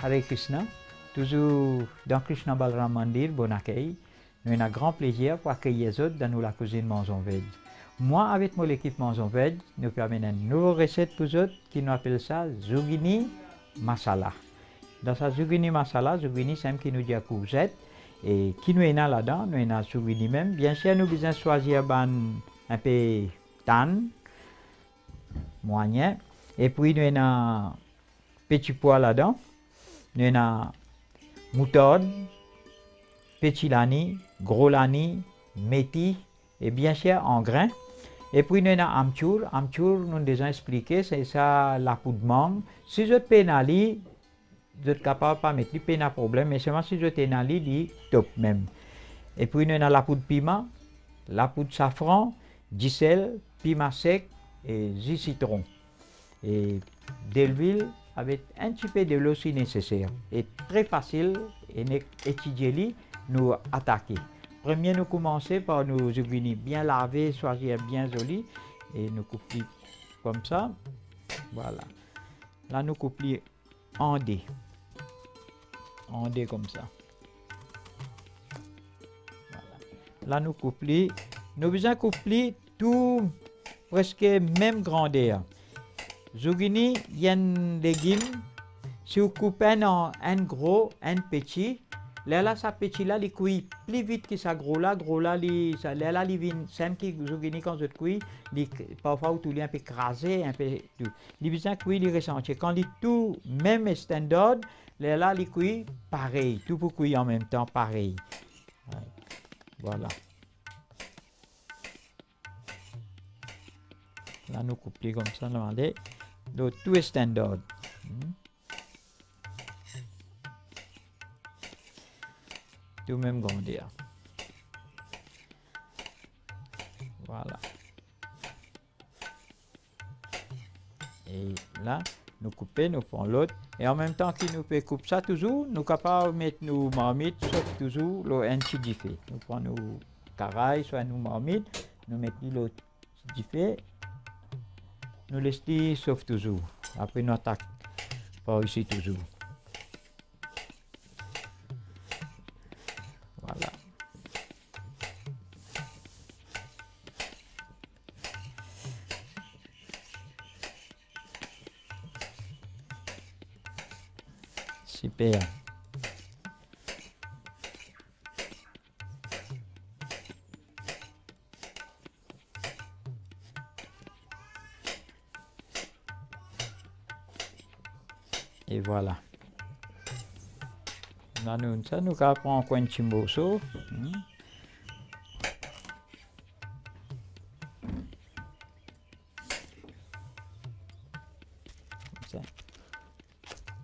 Hare Krishna, toujours dans Krishna Balaram Mandir, bon accueil. Nous avons un grand plaisir pour accueillir les autres dans la cuisine Mangeons Veg. Moi, avec mon équipe Mangeons Veg, nous permettons une nouvelle recette pour vous qui nous appelle ça Zucchini Masala. Dans sa Zucchini Masala, Zucchini c'est qui nous dit courgette et qui nous est là-dedans, nous avons Zucchini même. Bien sûr, nous devons choisir un peu tan, moyen, et puis nous avons petit pois là-dedans. Nous avons moutarde, petit lani, gros lani, métis et bien sûr en grains. Et puis nous avons amchour. Amchour, nous avons déjà expliqué, c'est ça la poudre mangue. Si je pénalise, vous êtes capable de pas mettre pas de problème, mais seulement si je pénalise, c'est top même. Et puis nous avons la poudre piment, la poudre safran, du sel, piment sec et du citron. Et de l'huile avec un petit peu de l'eau si nécessaire. Et très facile et étudier nous attaquer. Premier, nous commencer par nos zucchini bien lavés, choisir bien jolis et nous couper comme ça. Voilà. Là, nous couper en dés. En dés comme ça. Voilà. Là, nous couper. Nous besoin couper tout presque même grandeur. Zucchini, il y a un légume. Si vous coupez en un gros, un petit, là, ça petit là, il cuit plus vite que ça gros là, il vient simple que zucchini quand je cuis, parfois tout est un peu écrasé, un peu tout. Il vient cuire, il ressentir. Quand il tout même standard, là, il cuit pareil, tout pour cuire en même temps pareil. Ouais. Voilà. Là, nous coupons comme ça, demandez. Donc, tout est standard. Tout même grandeur. Voilà. Et là, nous coupons, nous prenons l'autre. Et en même temps que nous pouvons couper ça toujours, nous sommes capables de mettre nos marmites, sauf toujours le un petit diffé. Nous prenons nos carailles, soit nos marmites, nous mettons l'autre diffé. Nous laissons sauf toujours. Après, nous attaquons par ici toujours. Voilà. Super. Et voilà. Là, nous allons prendre un petit morceau. Comme ça.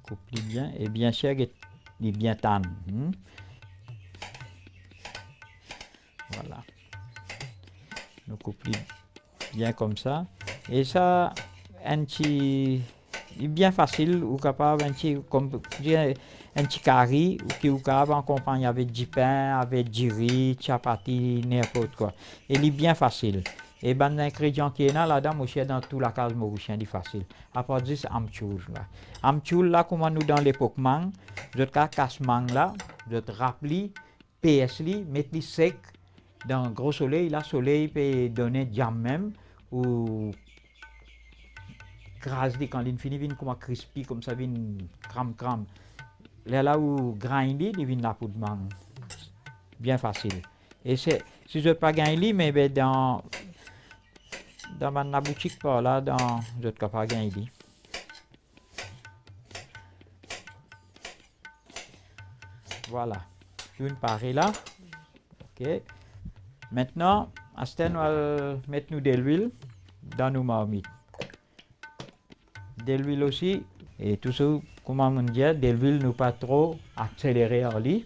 Coupe bien et bien sûr, il est bien tan. Voilà. Nous coupons bien comme ça. Et ça, un petit. Il est bien facile, ou capable un petit curry, ou qui est capable accompagner avec du pain, avec du riz, chapati, n'importe quoi. Et il est bien facile. Et ben l'ingrédient qui est là-dedans, moi dans toute la case mauricienne, il est facile. Après c'est amchour là. Amchour là, comme nous dans l'époque mang, je casse mang là, je rappelle, PS li, mettre sec dans gros soleil, là soleil peut donner jam même ou grâce quand il finit comme crispy comme ça vient crame là où grinder il vient la poudre mangue bien facile et c'est si je pas gagner mais ben dans ma boutique par là dans je peux pas gagner voilà une pareille là ok maintenant à ce temps on va mettre nous de l'huile dans nos marmites. De l'huile aussi, et tout ça, comment on dit, de l'huile nous pas trop accéléré en lit,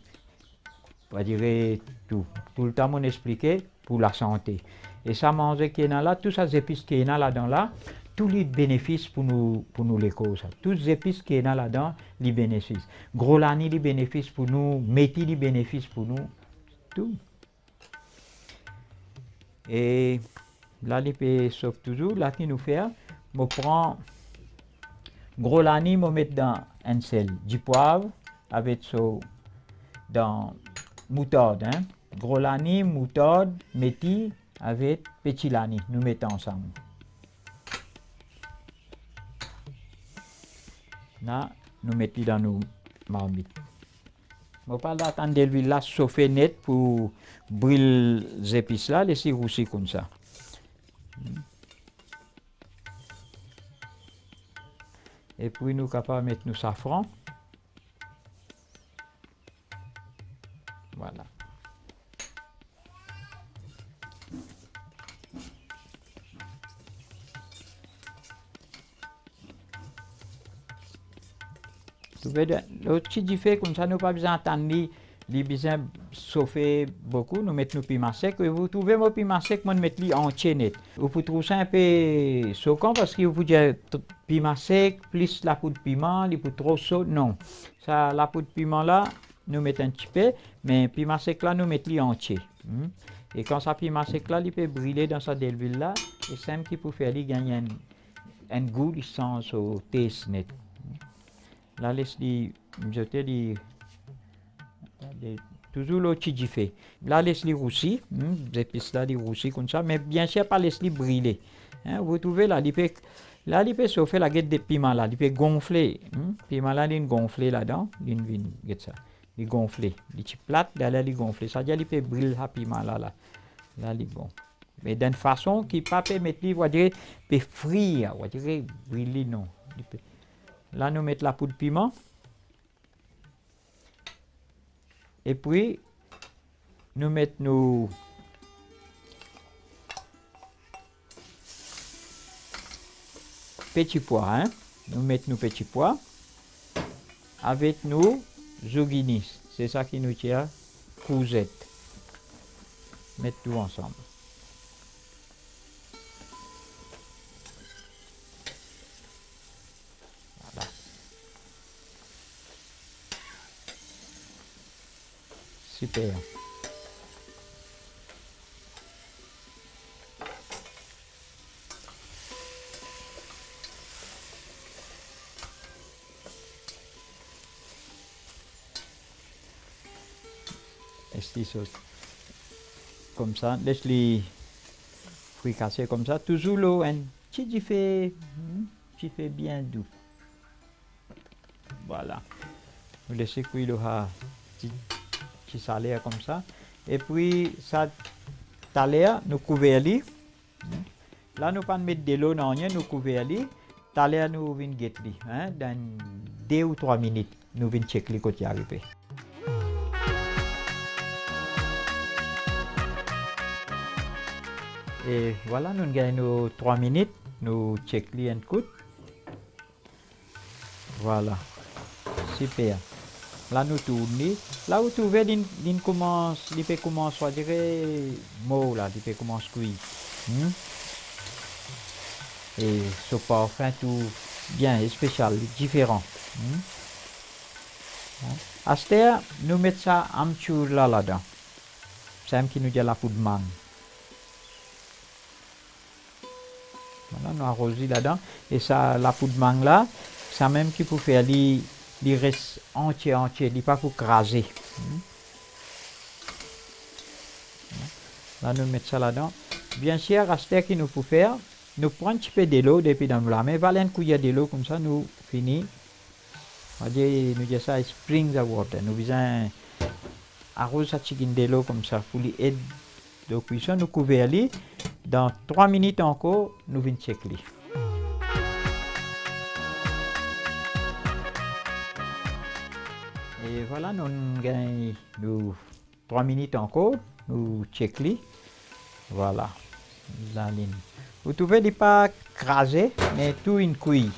pas dire tout le temps on expliquait pour la santé. Et ça manger qui est là, tous ces épices qui est là-dedans là, tous les bénéfices pour nous les causes. Tous les épices qui est là-dedans, les bénéfices. Gros lani, les bénéfices pour nous, métis, les bénéfices pour nous, tout. Et là, les pays sauf toujours, là qui nous fait, on prend gros lani, on met dans un sel, du poivre avec ça dans moutarde, hein. Gros lani, moutarde, métis avec petit lani, nous mettons ensemble. Là, nous mettons dans nos marmites. Je ne vais pas attendre l'huile là chauffer net pour brûler les épices là, laisser roussir comme ça. Et puis nous sommes capables de mettre nos safran. Voilà. Le petit du fait comme ça, nous pas besoin d'attendre les besoin chauffer beaucoup, nous mettons nos piments secs. Et vous trouvez mon piment sec, moi, mettre les entier net. Vous pouvez trouver ça un peu choquant parce que vous dire piment sec plus la poudre de piment, il peut trop chaud. Non, ça, la poudre de piment là, nous mettons un petit peu, mais piment sec là, nous mettons les entier. Et quand ça piment sec là, il peut brûler dans sa d'huile là, et c'est un qui peut faire gagner un goût, il sent au taste net. Là, laisse-les jeter toujours le petit fait. Là, laisse-les rousser, les épices là, les rousser comme ça, mais bien sûr, pas laisse-les brûler. Vous trouvez là, il peut chauffer la guette de piment là, il peut gonfler. Piment là, il gonfler là-dedans, il ça, il gonfler. Il est plate, là, il gonfler. Ça veut dire, il peut brûler le piment là, là, il est bon. Mais d'une façon qui ne peut pas permettre, on va dire, peut frire, on va dire, brûler, non. Là, nous mettons la poudre de piment. Et puis, nous mettons nos petits pois. Hein? Nous mettons nos petits pois avec nos zucchini. C'est ça qui nous tient courgette. Mettons tout ensemble. Super. Laisse-les comme ça, laisse les fruits cassés comme ça. Toujours l'eau, un petit fait bien doux. Voilà. Vous laissez cuire l'eau qui salaire comme ça. Et puis, ça talaire, nous couvrons. Là, nous pas mettre de l'eau dans rien, nous couvrons. Talaire, nous venons guetter. Dans 2 ou 3 minutes, nous venons checker quand il arrive. Et voilà, nous gagnons 3 minutes, nous checkons un coup. Voilà, super. Là, nous tournons. Là, vous trouvez, il commence, on dirait, mot là, il commence à cuire. Et ce parfum, tout bien, spécial, différent. À ce temps, nous mettons ça un petit là-dedans. C'est un qui nous dit la poudre de mangue. Voilà, nous arrosons là-dedans. Et ça, la poudre de mangue là, c'est même qui peut faire il reste entier, il n'est pas pour craser. Là, nous mettons ça là-dedans. Bien sûr, à ce qu'il nous faut faire, nous prenons un petit peu de l'eau depuis dans la main, valez une cuillère de l'eau comme ça, nous finissons. On va dire, nous disons ça, spring the water. Nous faisons arroser ça chicken de l'eau comme ça, pour aider de cuisson, nous couvrons. Dans 3 minutes encore, nous venons checker. Et voilà, nous gagnons 3 minutes encore, nous checkons. Voilà, la ligne. Vous trouvez, il n'est pas crasé, mais tout une cuille.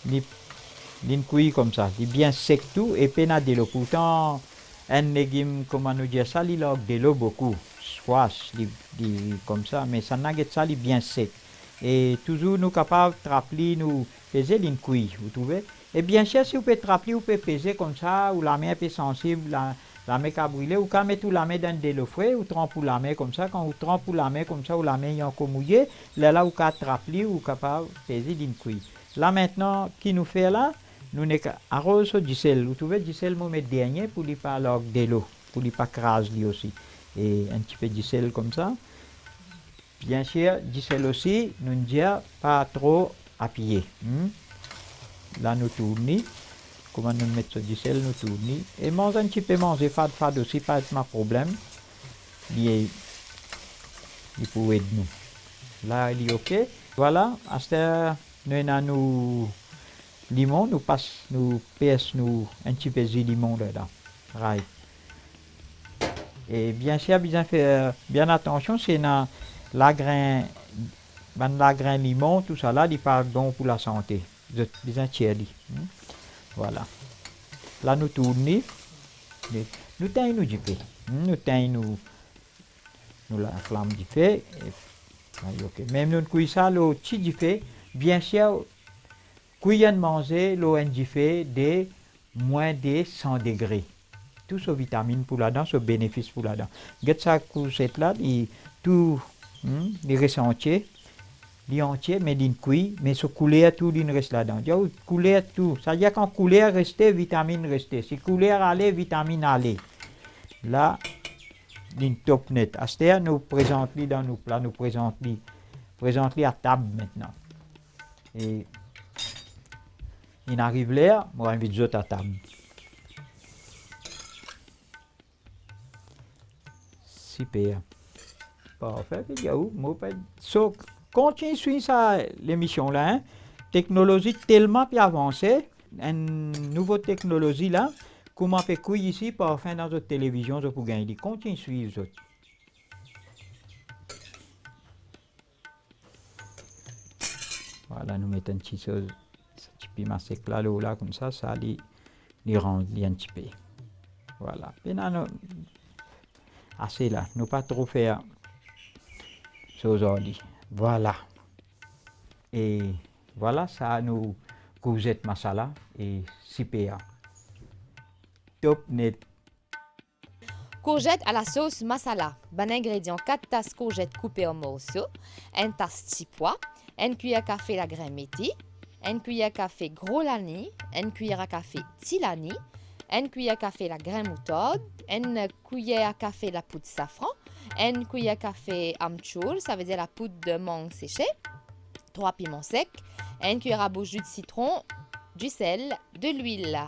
Une cuille comme ça, il est bien sec tout et peine de l'eau. Pourtant, un légume, comment nous dire ça, il a de l'eau beaucoup. Squash, comme ça, mais ça n'a ça, il est bien sec. Et toujours nous capables de trapper, nous peser une cuille, vous trouvez? Et bien sûr, si vous pouvez trapper, vous pouvez peser comme ça, ou la main est peu sensible, la main qui a brûlé, ou quand mettre la main dans de l'eau frais, ou tremper la main comme ça, quand vous trempez la main comme ça, ou la main est encore mouillée, là, vous pouvez trapper, ou capable de peser une cuille. Là maintenant, qui nous fait là? nous n'est qu'arrose du sel. Vous trouvez du sel, moi, mettre dernier pour lui pas log de l'eau, pour lui pas craser lui aussi. Et un petit peu du sel comme ça. Bien sûr, du sel aussi, nous ne disons pas trop appuyer. Là, nous tournons. Comment nous mettre du sel, nous tournons. Et manger un petit peu, manger fade aussi, pas de problème. Il peut aider nous. Là, il est OK. Voilà, à ce temps, nous avons limon, nous pèse un petit peu de limon dedans. Right. Et bien sûr, bien faire bien attention, c'est dans la grain limon, tout ça là, il pas bon pour la santé. Bien tiers. Voilà. Là, nous tournons. Nous tenons du feu. Nous tenons la flamme du feu. Okay. Même nous cuisons ça, le petit du feu, bien sûr, cuisons manger l'eau du feu de moins de 100 degrés. Tout ce vitamine pour la dent, ce bénéfice pour la dent. Regarde ça, courgette là, tout, les restes entiers, les entiers, mais les cuit, mais ce couleur tout, il reste là-dedans. Couleur tout, ça veut dire quand couleur restait, vitamine restait. Si couleur allait, vitamine allait. Là, une top net. À ce temps, nous présentons dans nos plats, nous présentons à table maintenant. Et il arrive là, moi invite les autres à table. Super. Parfait. So, continue sur ça, l'émission là. Hein. Technologie tellement plus avancée, une nouvelle technologie là. Comment on fait couille ici, parfait dans notre télévision, pour gagner. Continue sur les autres. Voilà, nous mettons un petit chose, un petit piment sec là, là, comme ça les rend un petit peu. Voilà. Maintenant, assez là, nous pas trop faire chose aujourd'hui. Voilà. Et voilà, ça nous courgette masala et CPA. Top net. Courgette à la sauce masala. Bon ingrédient 4 tasses courgettes coupées en morceaux, 1 tasse 6 pois, 1 cuillère à café la graine métis, 1 cuillère à café gros lani, 1 cuillère à café tilani, 1 cuillère à café la graine moutarde, 1 cuillère à café la poudre safran, 1 cuillère à café amchoul, ça veut dire la poudre de mangue séchée, 3 piments secs, 1 cuillère à bouche jus de citron, du sel, de l'huile.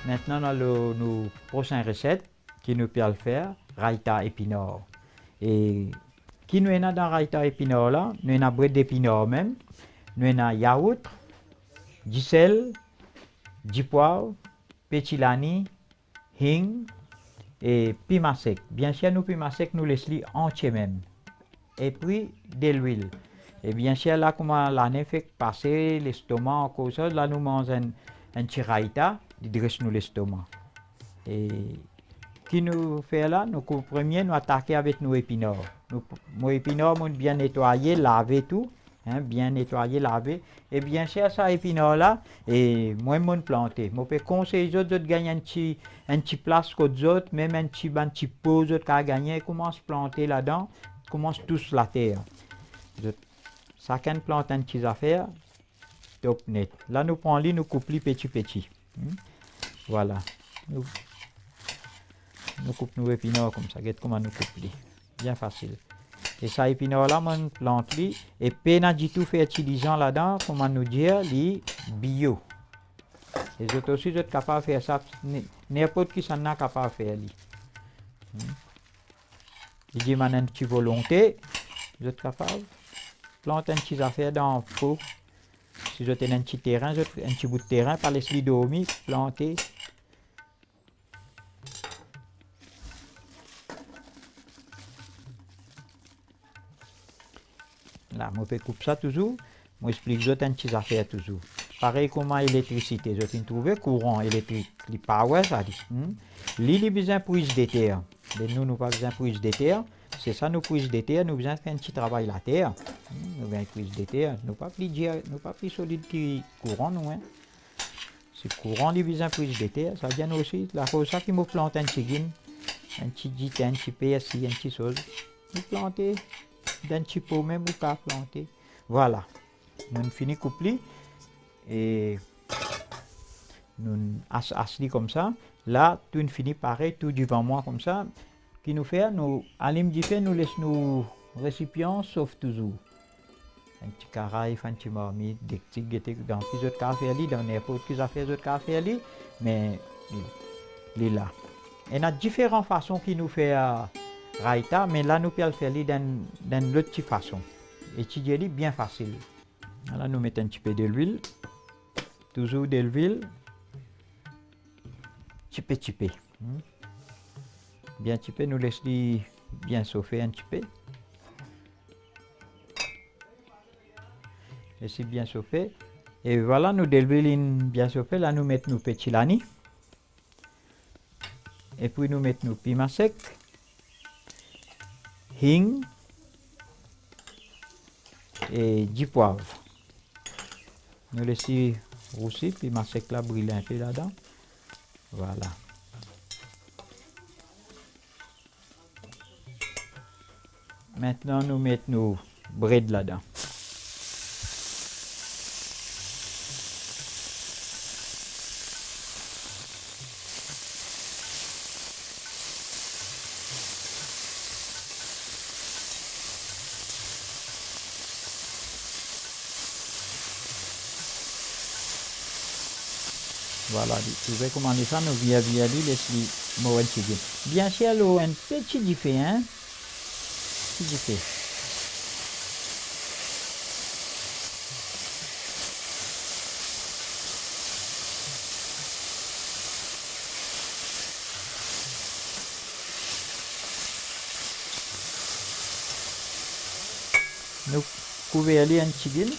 Maintenant, dans nos prochaines recettes, qui nous peut le faire, raita épinard. Et qui nous est dans raita épinard là, nous avons bride d'épinard même, nous avons yaourt, du sel, du poivre, petit lani, hing et piment sec. Bien sûr, nous piment sec, nous laissons entier même. Et puis de l'huile. Et bien sûr, là, comment l'année fait passer l'estomac en cause, là, nous mangeons un petit raita, il dresse nous l'estomac. Et qui nous fait là, nous premier nous attaquer avec nos épinards. Nos épinards, nous bien nettoyer, laver tout, hein, bien nettoyer, laver. Et bien sûr, ça épinard là, et moi, je planter. Je peux conseiller aux autres de gagner un petit place qu'aux autres, même un petit pot aux autres qui a gagné, commence à planter là-dedans, commence tous la terre. Chacun plante un petit affaire, top net. Là, nous prenons, nous coupons petit. Voilà. Nous coupons nos épinards comme ça. Regardez comment nous coupons. Bien facile. Et ça, épinards là, on plante li. Et peine du tout fait utilisant là-dedans, comment nous dire, li bio. Les autres aussi, vous êtes capables de faire ça. N'importe qui s'en a capable de faire li. Il dit, man, une petite volonté. Vous êtes capable. Plante un petit affaire dans le pot. Si vous avez un petit terrain, un petit bout de terrain, par les slides dormis, planter. Là, je peux couper ça toujours. Je explique aux autres un petit affaire toujours. Pareil comme l'électricité. Je vais trouver courant électrique. Les power, ça dit. Il a besoin de prise de terre. Mais nous, nous pas besoin de prise de terre. C'est ça, nous prise de terre. Nous avons besoin de faire un petit travail la terre. Nous avons prise de terre. Nous pas plus solide que courant, nous. Hein. C'est courant, il a besoin de prise de terre. Ça vient aussi. La chose ça qui me plante un petit guin. Un petit dit, un petit PSI, un petit chose. Nous planter d'un petit pot même ou pas planter. Voilà. Nous finissons coupler et nous assis comme ça. Là, tout finit pareil, tout devant moi comme ça. Qui nous fait, nous, à l'immédiat, nous laissons nos récipients, sauf toujours. Un petit carafe, un petit marmite, des petits guettés dans les autres cafés, dans n'importe quel affaire d'autres cafés, mais il est là. Il y a différentes façons qui nous fait raïta, mais là, nous pouvons le faire dans l'autre façon. Et c'est bien facile. Là, nous mettons un petit peu de l'huile, toujours de l'huile, petit peu. Bien petit peu, nous laissons bien chauffer un petit peu. Laissez bien chauffer. Et voilà, nous de l'huile bien chauffée. Là, nous mettons nos petits lani. Et puis, nous mettons nos piments secs, hing et 10 poivres. Nous laissons rousser, piment sec là, brûler un peu là-dedans. Voilà. Maintenant, nous mettons nos bread là-dedans. Voilà, vous pouvez commander ça, nous via les mots bien sûr, l'eau un petit diffé, hein. Petit diffé. Nous pouvons aller un petit guil.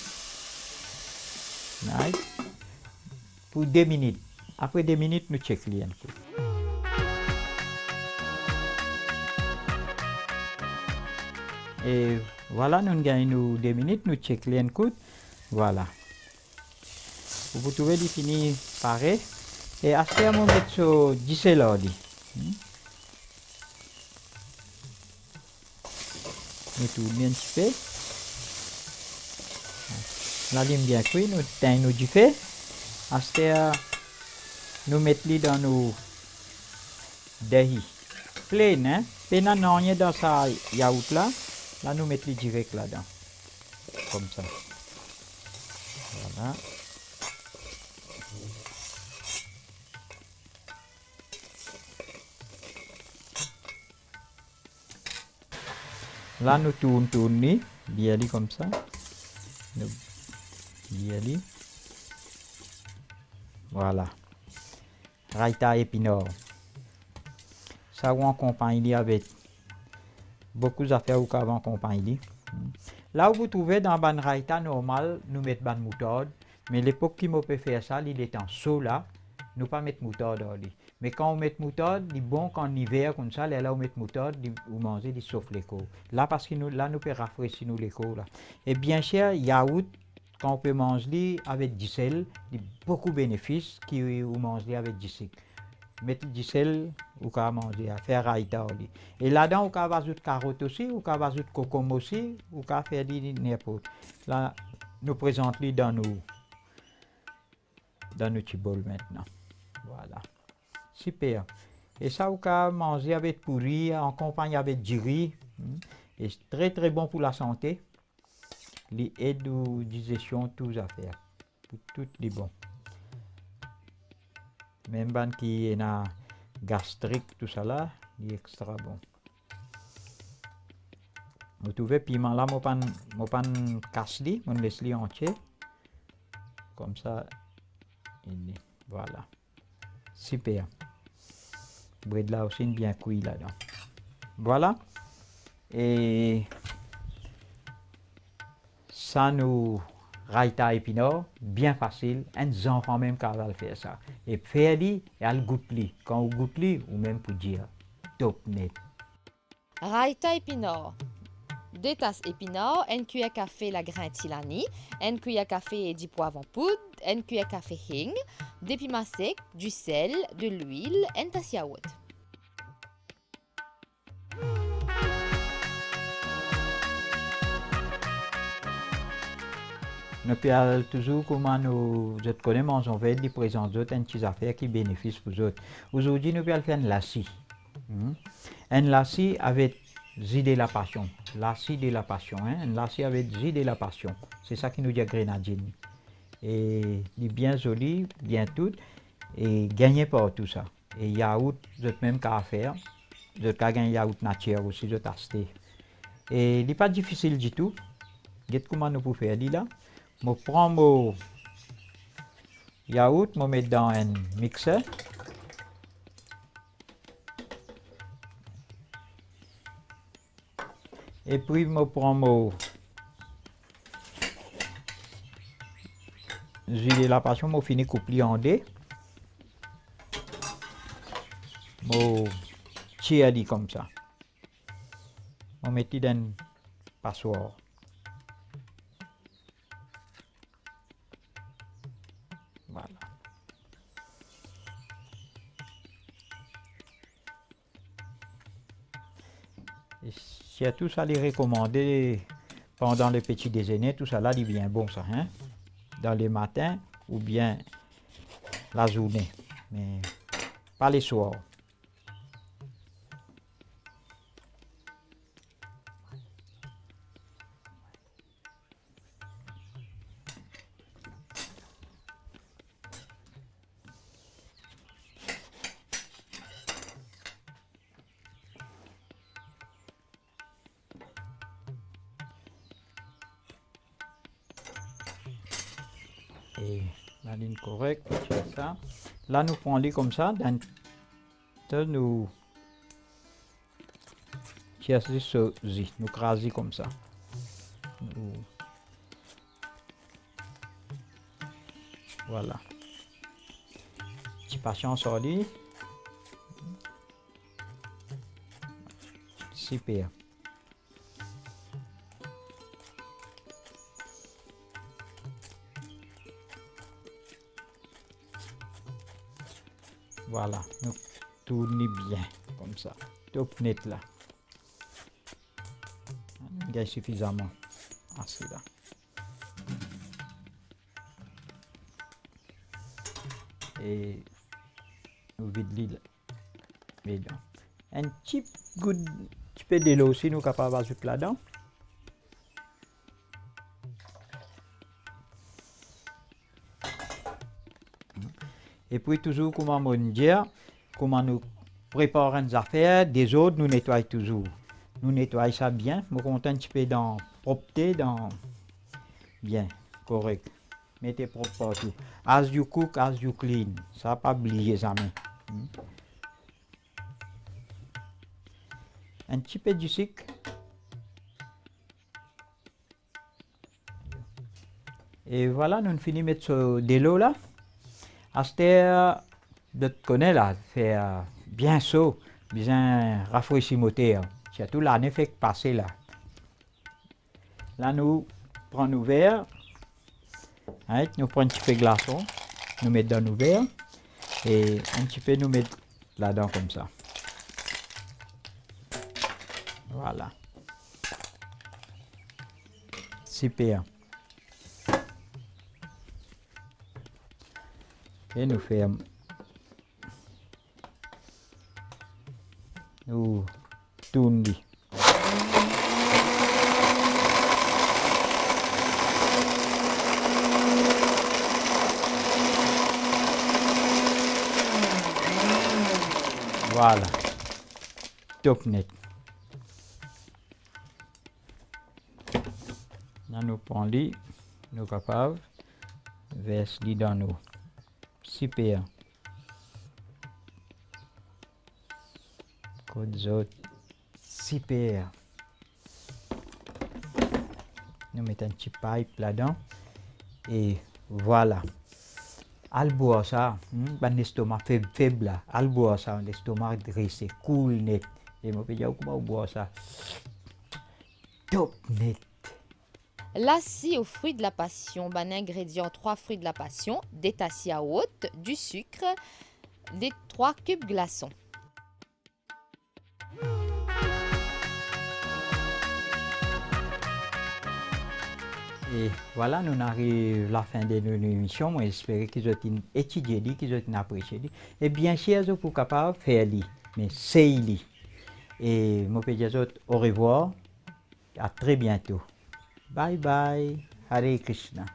Nice. Pour 2 minutes. Après 2 minutes, nous checkons un peu. Et voilà, nous gagnons 2 minutes, nous checkons un coup. Voilà. Vous trouvez les fini pareil. Et à ce moment, on met sur 10 là. Nous tournons un petit peu. La lime bien cuite, nous tenons du fait. À ce nous mettons dans nos dahi. Plein, hein? Plein non, dans sa yaourt là. Là, nous mettons direct là-dedans. Comme ça. Voilà. Là, nous tournons bien comme ça. Bien. Voilà. Raïta épinard. Ça, on accompagne avec beaucoup d'affaires qu'avant compagnie. Là où vous trouvez dans ban raïta normal, nous mettons ban moutarde. Mais l'époque qui m'a fait faire ça, il est en saut là, nous pas mettre moutarde. Mais quand on met moutarde, il est bon qu'en hiver comme ça, là on met moutarde, vous mangez des sauf l'écho. Là parce que nous, là nous peut rafraîchir nous l'écho là. Et bien sûr, yaourt quand on peut manger avec du sel, il y a beaucoup de bénéfices qui vous mangez avec du sel. Mettre du sel, ou qu'à manger, à faire raïta. Et là-dedans, on peut ajouter carottes aussi, ou peut ajouter concombre aussi, ou peut faire des n'importe. Là, nous présentons dans nos petits bols maintenant. Voilà. Super. Et ça, on peut manger avec pourri, en compagnie avec du riz. Et c'est très très bon pour la santé. Les aides de digestion, tout à faire. Pour toutes les bons. Même ban qui est na gastrique, tout ça là, il est extra bon. Vous trouvez piment là, moi pas casse li, mon laisse li entier. Comme ça, voilà. Super. Bread là aussi bien cuit là-dedans. Voilà. Et ça nous raïta épinard, bien facile, un enfant même qui va faire ça. Et faire li, et al goûte li. Quand on goûte li, ou même pour dire, top net. Raïta épinard. 2 tasses épinards, 1 cuillère café la grain tilani, 1 cuillère café du poivre en poudre, 1 cuillère café hing, des piments secs, du sel, de l'huile, 1 tasse yaourt. nous parlons toujours comment nous connaissons, on fait des présents d'autres, une petite affaire qui bénéficie pour autres. Aujourd'hui, nous allons faire un lassi. Un lassi avec zi de la passion. Lassi de la passion. Un lassi avec zi de la passion. C'est ça qui nous dit grenadine. Et il est bien joli, bien tout. Et gagné par tout ça. Et yaourt, vous même qu'à faire. Vous avez gagné yaourt nature aussi, vous avez acheté. Et il n'est pas difficile du tout. Regardez comment nous pouvons faire là. Je prends mon yaourt, je mets dans un mixeur. Et puis je prends mon jus de la passion, je finis couper en deux. Je tire comme ça. Je mets dans un passoire. Voilà. Et c'est tout ça les recommander pendant le petit déjeuner, tout ça là, il est bien bon ça, hein? Dans les matins ou bien la journée, mais pas les soirs. Et la ligne correcte, c'est ça. Là, nous prenons comme ça, nous tirons ceci, nous crasons comme ça. Voilà. Petit patience sur lui. Super. Voilà, nous tournons bien comme ça. Top net là. Il y a suffisamment assez là. Et nous vidons là. Un petit peu de l'eau aussi, nous sommes capables d'ajouter là-dedans. Et puis toujours, comment on dit, comment nous préparons les affaires, des autres, nous nettoyons toujours. Nous nettoyons ça bien, nous comptons un petit peu dans propreté, dans bien, correct. Mettez propre partout. As you cook, as you clean. Ça pas oublier ça. Un petit peu du sucre. Et voilà, nous finissons de mettre de l'eau là. Aster, de te connaître là, fait bien chaud, bien rafraîchir moteur. C'est tout l'année fait passer là. Là, nous prenons nos verres. Nous prenons un petit peu de glaçon, nous mettons dans nos verres. Et un petit peu nous mettons là-dedans comme ça. Voilà. Super. Et nous fermons. Nous tournons. Voilà. Top net. Là, nous prenons, nous capables, verser dans nous. Super. Code autres. Super. Nous mettons un petit pipe là-dedans. Et voilà. Al boire ça, l'estomac faible là. Al boire ça, l'estomac dressé, cool net. Et moi, je vais comment boire ça. Top net. Lassi aux fruits de la passion, ben ingrédients 3 fruits de la passion, des tasses yaourt, du sucre, des 3 cubes glaçons. Et voilà, nous arrivons à la fin de notre émission. Moi, j'espère qu'ils ont étudié, qu'ils ont apprécié. Et bien sûr, vous pouvez capable de faire li, mais c'est li. Et moi, je dis au revoir. À très bientôt. Bye bye. Hare Krishna.